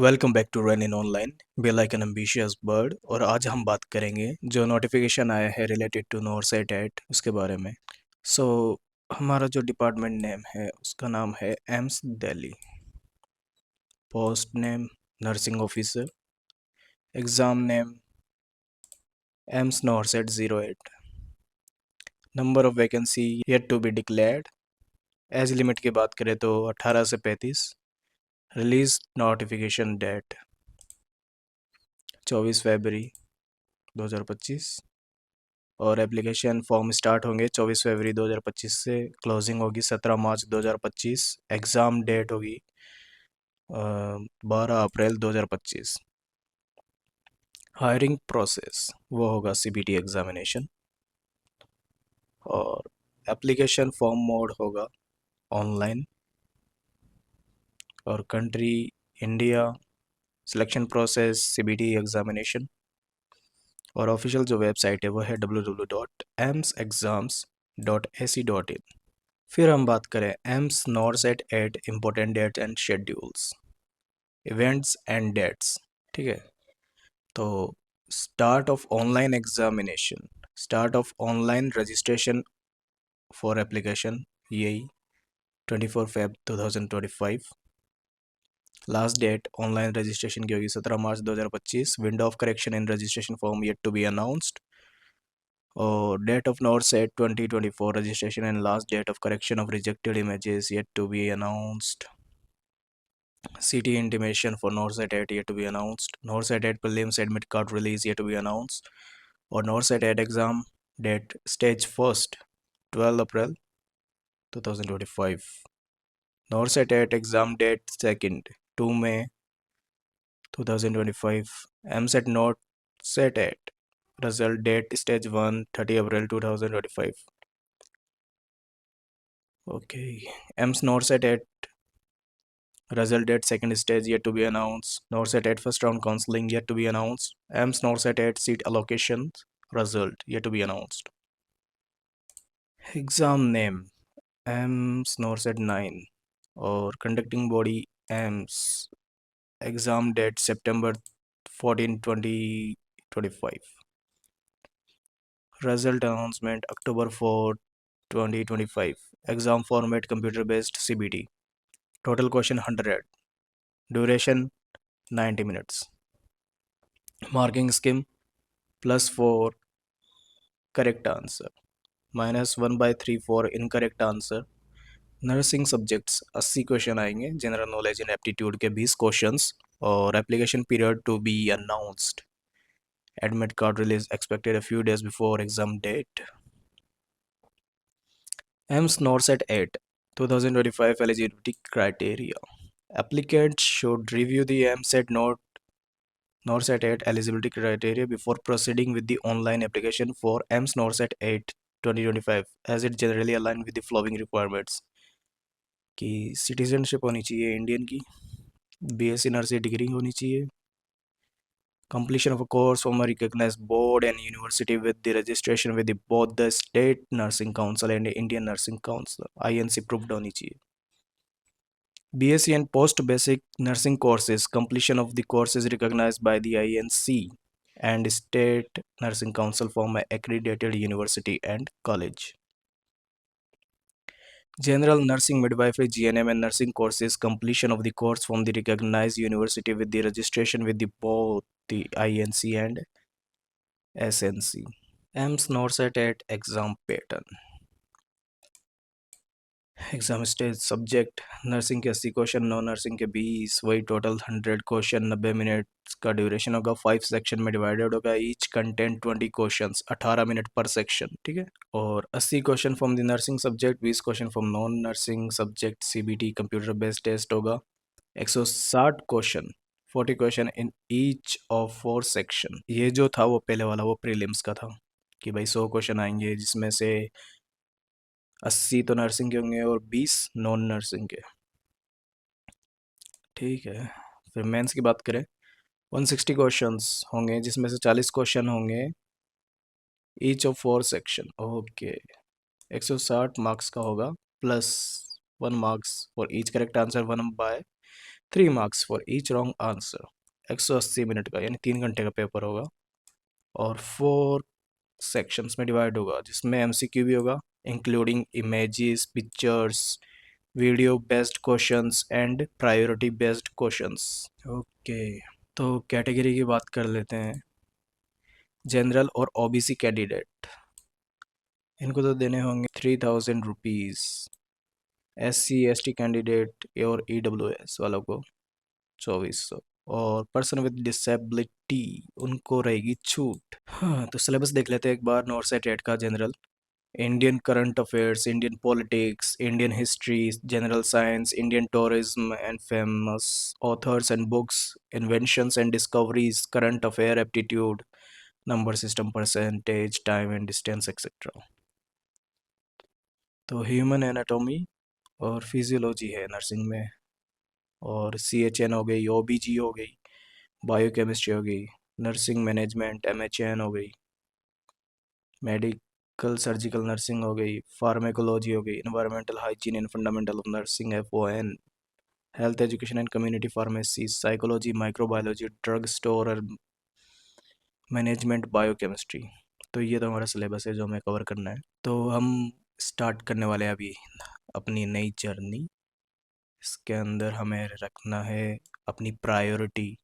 Welcome back to run in online be like an ambitious bird. और आज हम बात करेंगे जो नोटिफिकेशन आया है रिलेटेड टू नॉरसेट एट उसके बारे में। सो हमारा जो डिपार्टमेंट नेम है उसका नाम है AIIMS Delhi. Post name nursing officer. Exam name AIIMS NORCET 08। Number of vacancy yet to be declared. Age limit की बात करें तो 18 से 35। रिलीज नोटिफिकेशन डेट 24 फरवरी 2025। और एप्लीकेशन फॉर्म स्टार्ट होंगे 24 फरवरी 2025 से। क्लोजिंग होगी 17 मार्च 2025। एग्ज़ाम डेट होगी 12 अप्रैल 2025। हायरिंग प्रोसेस वो होगा सीबीटी एग्ज़ामिनेशन। और एप्लीकेशन फॉर्म मोड होगा ऑनलाइन। और country India. Selection process CBT examination. और ऑफिशियल जो वेबसाइट है वो है www.emsexams.ac.in। फिर हम बात करें AIIMS NORCET at important dates and schedules, events and dates. ठीक है, तो start of online examination, start of online registration for application यही 24 Feb 2025। Last date online registration की होगी 17 March 2025। Window of correction in registration form yet to be announced. और date of NORCET 2024 registration and last date of correction of rejected images yet to be announced. CT intimation for NORCET 8 yet to be announced. NORCET 8 prelims admit card release yet to be announced. Or NORCET 8 exam date stage first 12 April 2025. NORCET 8 exam date second 2 May 2025. MSET Note Set 8 result date stage 1 30 April 2025. Okay. EMS NORCET 8 result date second stage yet to be announced. NORCET 8 first round counseling yet to be announced. EMS NORCET 8 seat allocation result yet to be announced. Exam name EMS NORCET 9 or conducting body EMS. Exam date September 14 2025. Result announcement October 4 2025. Exam format computer based CBT. Total question 100. Duration 90 minutes. Marking scheme +4 correct answer, -1/3 for incorrect answer. Nursing subjects 80 question आएंगे, general knowledge and aptitude के 20 questions. और application period to be announced. Admit card release expected a few days before exam date. AIIMS NORCET 8 2025 eligibility criteria. Applicants should review the MSET NORCET 8 eligibility criteria before proceeding with the online application for EMS NORCET 8 2025 as it generally align with the following requirements कि citizenship होनी चाहिए Indian की, BSc nursing degree होनी चाहिए, completion of a course from a recognized board and university with the registration with the, both the state nursing council and Indian nursing council INC approved होनी चाहिए। BSc and post basic nursing courses, completion of the courses recognized by the INC and state nursing council from an accredited university and college. General nursing midwifery GNM and nursing courses, completion of the course from the recognized university with the registration with the both the INC and SNC. EMS NORCET at exam pattern. Exam stage subject nursing के 80 question, non nursing के 20, वही total 100 question, 90 minute का duration होगा। 5 section में divided होगा, each content 20 questions, 18 minute per section. ठीक है, और 80 question from the nursing subject, 20 question from non nursing subject. CBT computer based test होगा। 160 question, 40 question in each of 4 section. ये जो था वो पहले वाला वो प्रीलिम्स का था कि भाई 100 क्वेश्चन आएंगे जिसमें से 80 तो नर्सिंग के होंगे और 20 नॉन नर्सिंग के। ठीक है, फिर मेंस की बात करें 160 क्वेश्चंस होंगे जिसमें से 40 क्वेश्चन होंगे each of 4 section. Okay, 160 marks का होगा plus 1 marks for each correct answer 1/3 3 marks for each wrong answer. 180 minute का यानी 3 घंटे का पेपर होगा और 4 सेक्शंस में डिवाइड होगा, जिसमें एमसीक्यू भी होगा including images, pictures, video based questions and priority based questions. Okay, तो कैटेगरी की बात कर लेते हैं। जनरल और ओबीसी कैंडिडेट, इनको तो देने होंगे 3000 रुपीज़। SC ST कैंडिडेट और EWS वालों को 2400, और पर्सन विद डिसेबिलिटी उनको रहेगी छूट। हाँ, तो सिलेबस देख लेते हैं एक बार। नॉर्थ से टेट का general, Indian current affairs, Indian politics, Indian history, general science, Indian tourism and famous authors and books, inventions and discoveries, current affair aptitude, number system, percentage, time and distance etcetera. तो human anatomy और physiology है nursing में, और CHN हो गई, OBG हो गई, biochemistry हो गई, नर्सिंग मैनेजमेंट MHN हो गई, मेडिकल सर्जिकल नर्सिंग हो गई, फार्मेकोलॉजी हो गई, environmental hygiene and fundamental of nursing FON, health education and community pharmacy, psychology, microbiology, drug store और मैनेजमेंट, बायोकेमिस्ट्री। तो ये तो हमारा सिलेबस है जो हमें कवर करना है। तो हम स्टार्ट करने वाले हैं अभी अपनी नई जर्नी। इसके अंदर हमें रखना है अपनी प्रायोरिटी,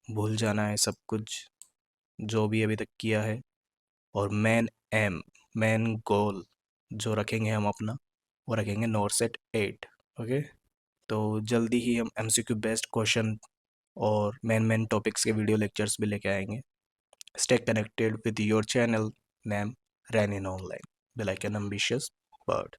भूल जाना है सब कुछ जो भी अभी तक किया है, और मेन एम, मेन गोल जो रखेंगे हम अपना, वो रखेंगे नॉर्थ सेट 8। ओके, तो जल्दी ही हम MCQ बेस्ड क्वेश्चन और मेन मेन टॉपिक्स के वीडियो लेक्चर्स भी लेके आएंगे। Stay connected with your channel name ran in online, be like an ambitious bird।